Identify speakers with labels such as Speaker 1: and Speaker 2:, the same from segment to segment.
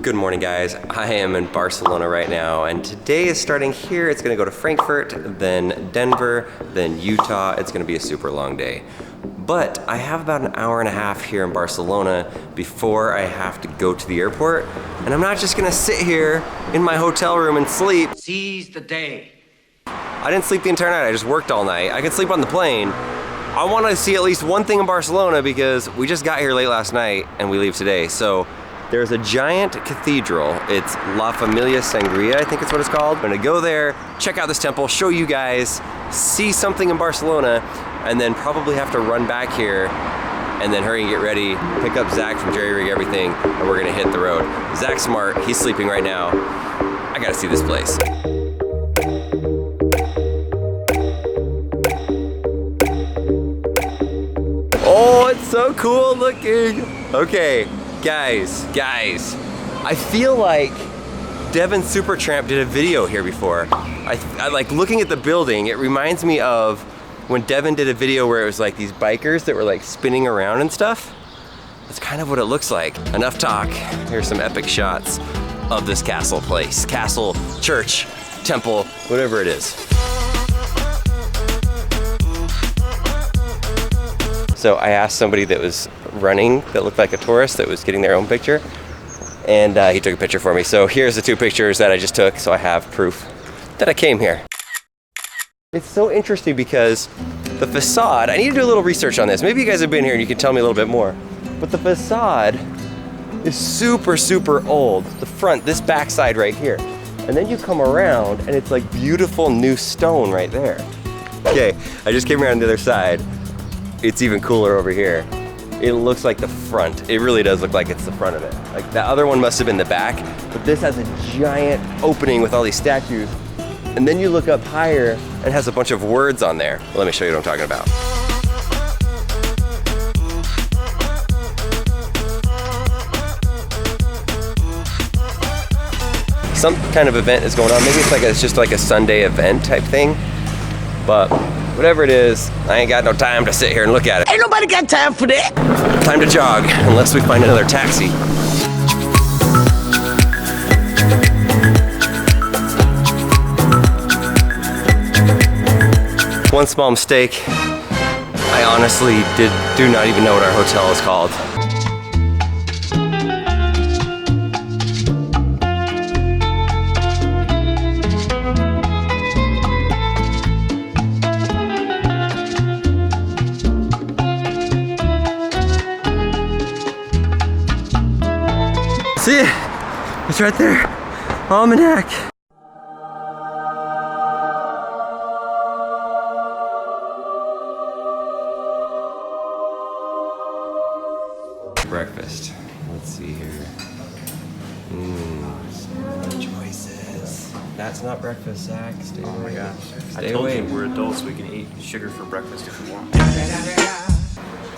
Speaker 1: Good morning, guys. I am in Barcelona right now, and today is starting here. It's gonna go to Frankfurt, then Denver, then Utah. It's gonna be a super long day. But I have about an hour and a half here in Barcelona before I have to go to the airport. And I'm not just gonna sit here in my hotel room and sleep.
Speaker 2: Seize the day.
Speaker 1: I didn't sleep the entire night, I just worked all night. I could sleep on the plane. I wanna see at least one thing in Barcelona because we just got here late last night and we leave today. So there's a giant cathedral. It's La Familia Sagrada, I think it's what it's called. I'm gonna go there, check out this temple, show you guys, see something in Barcelona, and then probably have to run back here and then hurry and get ready, pick up Zack from Jerry Rig Everything, and we're gonna hit the road. Zack's smart, he's sleeping right now. I gotta see this place. Oh, it's so cool looking. Okay. Guys, I feel like Devin Supertramp did a video here before. I like looking at the building, it reminds me of when Devin did a video where it was like these bikers that were like spinning around and stuff. That's kind of what it looks like. Enough talk, here's some epic shots of this castle place. Castle, church, temple, whatever it is. So I asked somebody that was running that looked like a tourist that was getting their own picture, and he took a picture for me. So here's the two pictures that I just took, so I have proof that I came here. It's so interesting because the facade, I need to do a little research on this. Maybe you guys have been here and you can tell me a little bit more. But the facade is super, super old. The front, this backside right here. And then you come around and it's like beautiful new stone right there. Okay, I just came around the other side. It's even cooler over here. It looks like the front. It really does look like it's the front of it. Like that other one must have been the back, but this has a giant opening with all these statues. And then you look up higher and it has a bunch of words on there. Let me show you what I'm talking about. Some kind of event is going on. Maybe it's just like a Sunday event type thing, but whatever it is, I ain't got no time to sit here and look at it.
Speaker 2: Ain't nobody got time for that.
Speaker 1: Time to jog, unless we find another taxi. One small mistake. I honestly do not even know what our hotel is called. See it? It's right there. Almanac. Breakfast. Let's see here. Choices. That's not breakfast, Zack. Stay away.
Speaker 3: Oh my gosh.
Speaker 1: Stay
Speaker 3: I told
Speaker 1: away.
Speaker 3: you we're adults, we can eat sugar for breakfast if we want.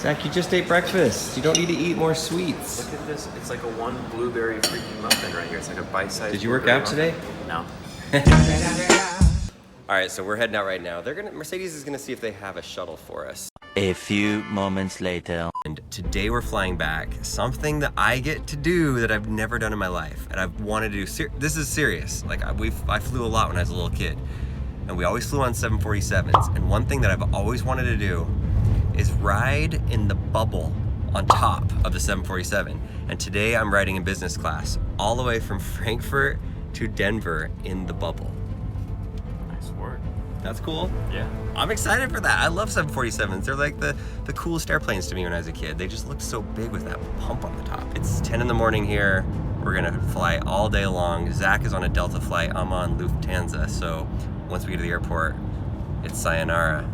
Speaker 1: Zack, you just ate breakfast. You don't need to eat more sweets.
Speaker 3: Look at this. It's like a one blueberry freaking muffin right here. It's like a bite-sized.
Speaker 1: Did you work
Speaker 3: blueberry
Speaker 1: out
Speaker 3: muffin.
Speaker 1: today?
Speaker 3: No.
Speaker 1: All right, so we're heading out right now. Mercedes is gonna see if they have a shuttle for us.
Speaker 4: A few moments later.
Speaker 1: And today we're flying back. Something that I get to do that I've never done in my life, and I've wanted to do. This is serious. Like I flew a lot when I was a little kid, and we always flew on 747s. And one thing that I've always wanted to do is ride in the bubble on top of the 747. And today I'm riding in business class all the way from Frankfurt to Denver in the bubble.
Speaker 3: Nice work.
Speaker 1: That's cool.
Speaker 3: Yeah.
Speaker 1: I'm excited for that. I love 747s. They're like the coolest airplanes to me when I was a kid. They just look so big with that pump on the top. It's 10 in the morning here. We're gonna fly all day long. Zack is on a Delta flight. I'm on Lufthansa. So once we get to the airport, it's sayonara.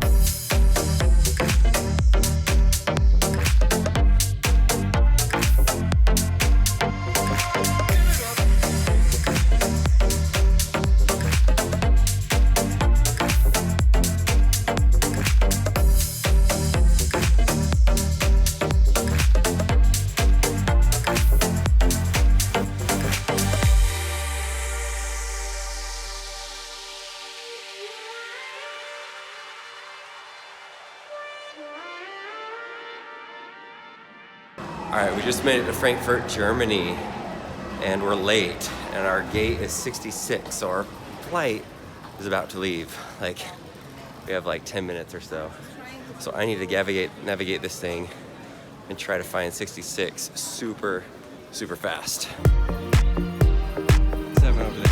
Speaker 1: All right, we just made it to Frankfurt, Germany. and we're late, and our gate is 66, so our flight is about to leave. Like, we have like 10 minutes or so. So I need to navigate this thing and try to find 66 super fast. What's happening over there?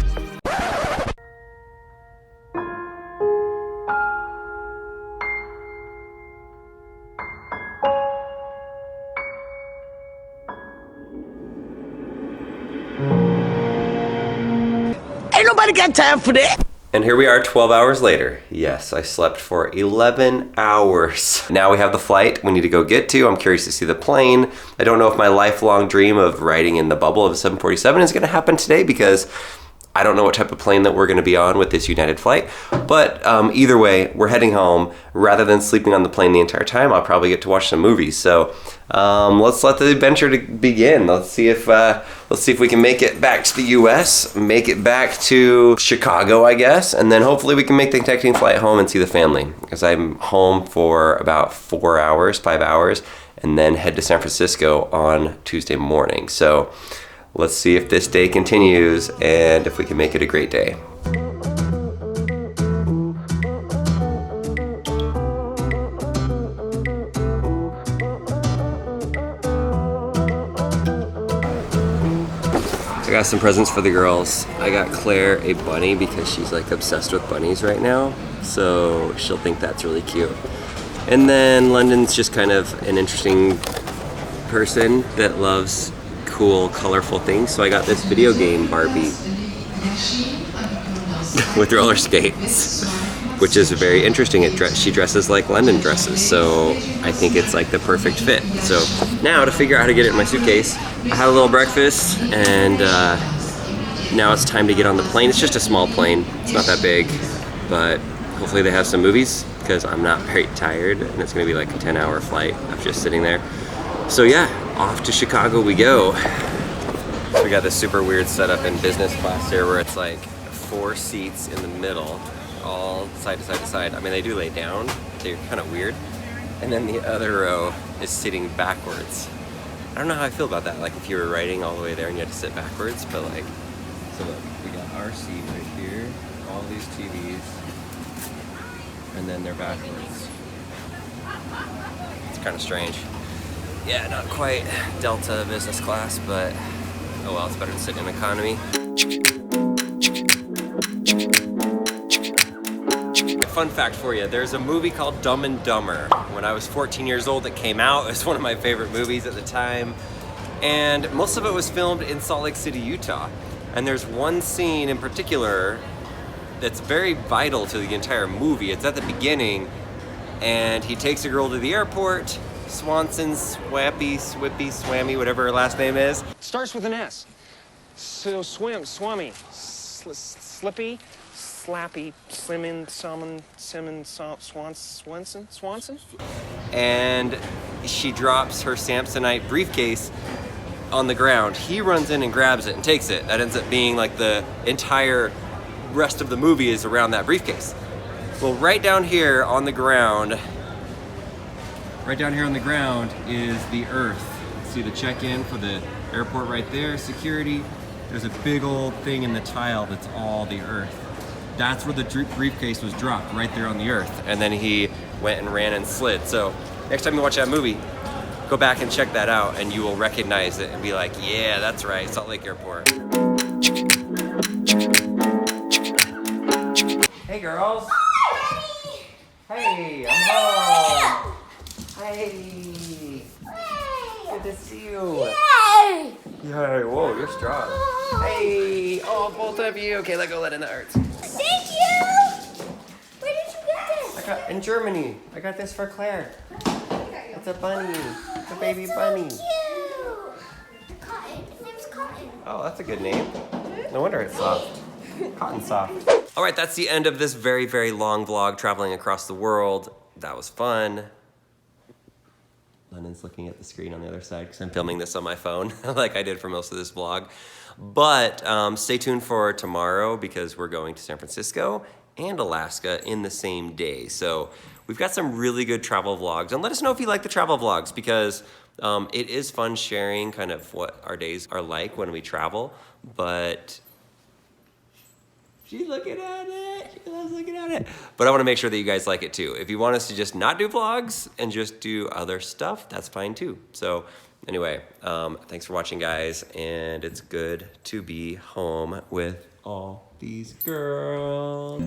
Speaker 2: Ain't nobody got time for that.
Speaker 1: And here we are 12 hours later. Yes, I slept for 11 hours. Now we have the flight we need to go get to. I'm curious to see the plane. I don't know if my lifelong dream of riding in the bubble of a 747 is gonna happen today because I don't know what type of plane that we're gonna be on with this United flight. But either way, we're heading home. Rather than sleeping on the plane the entire time, I'll probably get to watch some movies. So let's let the adventure begin. Let's see if we can make it back to the US, make it back to Chicago, I guess, and then hopefully we can make the connecting flight home and see the family. Because I'm home for about 5 hours, and then head to San Francisco on Tuesday morning. So let's see if this day continues and if we can make it a great day. I got some presents for the girls. I got Claire a bunny because she's like obsessed with bunnies right now. So she'll think that's really cute. And then London's just kind of an interesting person that loves cool, colorful things. So I got this video game Barbie with roller skates, which is very interesting. She dresses like London dresses, so I think it's like the perfect fit. So now to figure out how to get it in my suitcase, I had a little breakfast, and now it's time to get on the plane. It's just a small plane, it's not that big, but hopefully they have some movies because I'm not very tired, and it's gonna be like a 10-hour flight of just sitting there. So yeah, off to Chicago we go. We got this super weird setup in business class here where it's like 4 seats in the middle, all side to side to side. I mean, they do lay down, they're kind of weird. And then the other row is sitting backwards. I don't know how I feel about that, like if you were writing all the way there and you had to sit backwards, but like, so look, we got our seat right here, all these TVs, and then they're backwards. It's kind of strange. Yeah, not quite Delta business class, but oh well, it's better to sit in economy. Fun fact for you, there's a movie called Dumb and Dumber. When I was 14 years old, it came out. It was one of my favorite movies at the time. And most of it was filmed in Salt Lake City, Utah. And there's one scene in particular that's very vital to the entire movie. It's at the beginning, and he takes a girl to the airport. Swanson, Swammy, whatever her last name is.
Speaker 5: Starts with an S. So Swammy, Slippy, Slappy, Slimmin, Swanson?
Speaker 1: And she drops her Samsonite briefcase on the ground. He runs in and grabs it and takes it. That ends up being like the entire rest of the movie is around that briefcase. Well, right down here on the ground is the Earth. See the check-in for the airport right there, security. There's a big old thing in the tile that's all the Earth. That's where the briefcase was dropped, right there on the Earth. And then he went and ran and slid. So next time you watch that movie, go back and check that out and you will recognize it and be like, yeah, that's right, Salt Lake Airport. Hey girls. Hey, I'm home. Hey. Good to see you. Yay! Whoa, you're strong. Hey, oh, both of you. Okay, let go, let in the arts.
Speaker 6: Thank you! Where did you get this?
Speaker 1: In Germany. I got this for Claire. It's a bunny. It's a baby bunny.
Speaker 6: Cute! Cotton. His name's Cotton.
Speaker 1: Oh, that's a good name. No wonder it's soft. Cotton soft. All right, that's the end of this very, very long vlog traveling across the world. That was fun. London's looking at the screen on the other side because I'm filming this on my phone like I did for most of this vlog. But stay tuned for tomorrow because we're going to San Francisco and Alaska in the same day. So we've got some really good travel vlogs. And let us know if you like the travel vlogs because It is fun sharing kind of what our days are like when we travel, but she's looking at it. She loves looking at it. But I want to make sure that you guys like it too. If you want us to just not do vlogs and just do other stuff, that's fine too. So anyway, thanks for watching, guys. And it's good to be home with all these girls.